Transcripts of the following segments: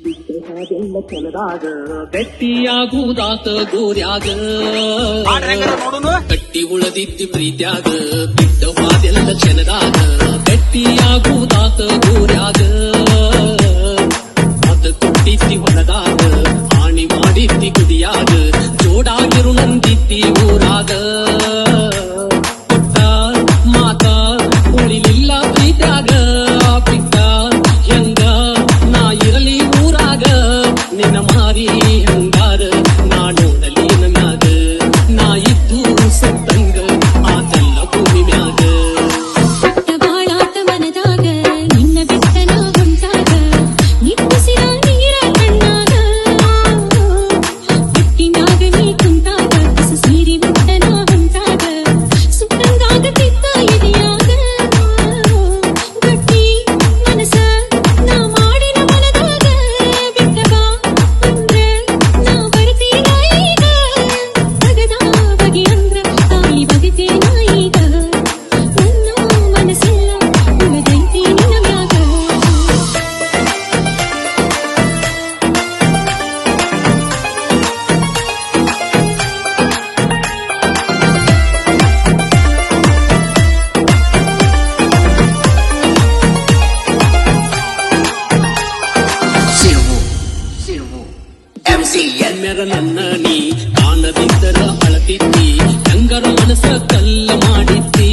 ಅದೆಲ್ಲ ಕೆಲದಾಗ ಗಟ್ಟಿಯಾಗುವುದಾತ ಗೋರ್ಯಾಗ ಗಟ್ಟಿ ಉಳದಿದ್ದಿ ಪ್ರೀತ್ಯಾಗ ಬಿಟ್ಟ ಹಾದೆಲ್ಲ ಕ್ಷಣದಾಗ ಗಟ್ಟಿಯಾಗುವುದಾತ ಗೋರ್ಯಾಗ ಅದ ಕೊಟ್ಟಿದ್ದಿ ಹೊಲದಾಗ ಹಾನಿ ಮಾಡಿದ್ದಿ ಕುದಿಯಾಗ ಜೋಡಾಗಿರು ನಂದಿದ್ದಿ ಊರಾಗ ಕೊಟ್ಟ ಮಾತ ಉಳಿಲಿಲ್ಲ ಪ್ರೀತ್ಯಾಗ ಬಿಟ್ಟ ಹೆಂಗ ನಾ ಇರಲಿ ಊರಾಗ ನಿನ್ನ ಮಾರಿ ಹಂಗಾರ ನಾ ನೋಡಲಿ ಮ್ಯಾಗ ನಾ ಇದ್ದು ಸತ್ತಂಗ ಆತಲ್ಲ ಭೂಮಿ ಮ್ಯಾಗ ಬಾಳಾಟ ಮನದಾಗ ನಿನ್ನ ಬಿಟ್ಟನ ಹೊಂಟಾಗ ನಿಟ್ಟಿಸಿರ ನೀರ ಕಣ್ಣಾಗ ಬಿಟ್ಟಿನಾಗ ನೀ ಕುಂತಾಗ ಕಸ ಸೀರಿ ಬಿಟ್ಟನ ಹೊಂಟಾಗ ಸುಟ್ಟಂಗಾಗತಿದ್ದ ಇದೆಯಾಗ ಗಟ್ಟಿ ಮನಸ ನಾ ಮಾಡಿನ ಮನದಾಗ ಬಿಟ್ಟಗ ಅಂದ್ರೆ ನಾ ಬರ್ತೀನ ಈಗ ತಗದ ಬಗೆ ಅಂದ್ರ ತಾಯಿ ಬಗೆತೇನ ಈಗ ನನ್ನ ಮನಸ್ಸೆಲ್ಲ ಉಳಿದೈತಿ ನಿನ್ನ ಮ್ಯಾಗ ಎಮ್ಮೆರ ನನ್ನ ನೀ ಕಾಣದಿದ್ದರ ಅಳತಿದ್ದಿ ಹೆಂಗರ ಮನಸ್ಸ ಕಲ್ಲ ಮಾಡಿದ್ದಿ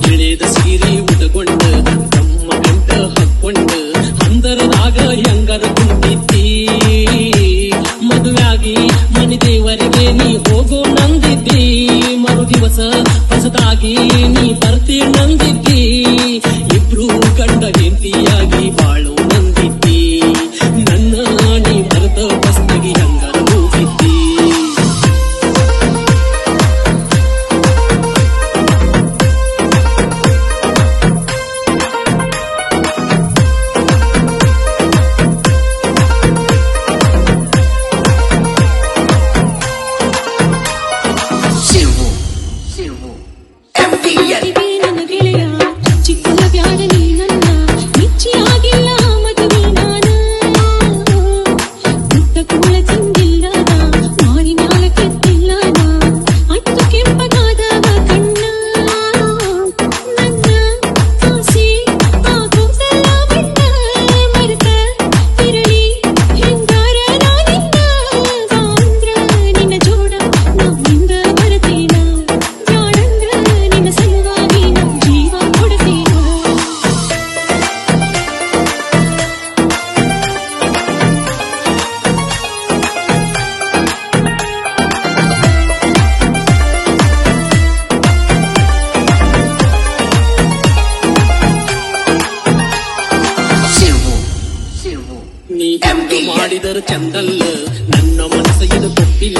ಎಳೆದ ಸೀರೆ ಉಟಕೊಂಡ ತಮ್ಮ ಗಂಟ ಹಾಕೊಂಡ ಹಂದರದಾಗ ಹೆಂಗರ ಕುಂತಿದ್ದಿ ಮದುವೆಯಾಗಿ ಮನೆ ದೇವರಿಗೆ ನೀ ಹೋಗೋ ನಂದಿದ್ದಿ ಮರು ದಿವಸ ಹೊಸದಾಗಿ ನೀ ಬರ್ತಿ ನಂದಿದ್ದಿ ಇಬ್ರು ಗಂಡ ಹೆಂಡತಿಯಾಗಿ ಬಾಳು ನಂದಿದ್ದಿ ನನ್ನ ನೀ ಮರೆತ ಬಸ್ತಿಗೆ ಹಂಗರ ಹೋಗಿದ್ದಿ ಮದುವೆ ನನ್ನ ಗೆಳೆಯ ಚಿಕ್ಕಲ ಬ್ಯಾಡ ನೀ ನನ್ನ ಮಿಚ್ಚಿಯಾಗಿಲ್ಲ ಮದುವೆ ನಾನ ಪುಟ್ಟ ಕೂಳ ತಿಂದಿಲ್ಲ ನಾ ಮಾರಿ ಮ್ಯಾಲ ಕೆತ್ತಿಲ್ಲ ನಾ ಅಟ್ಟು ಕೆಂಪಗಾದವ ಕಣ್ಣ ನನ್ನ ಆಸೆ ಆಗೋದಲ್ಲ ಬಣ್ಣ ಮರೆತ ಇರಲಿ ಹೆಂಗಾರ ನಾನಿನ್ನ ಬಾಂದ್ರ ನಿನ್ನ ಜೋಡ ನಾ ಹಿಂದ ಬರತೇನ ಬ್ಯಾಡಂದ್ರ ನಿನ್ನ ಸಲುವಾಗಿ ನಾ ಜೀವ ಕೊಡ್ತೇನ ನೀ ಎಂದು ಮಾಡಿದರು ಚಂದಲ್ಲ ನನ್ನ ಮನಸ್ಸ ಇದು ಕೊಟ್ಟಿಲ್ಲ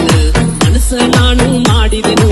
ಮನಸ್ಸ ನಾನು ಮಾಡಿದೆನು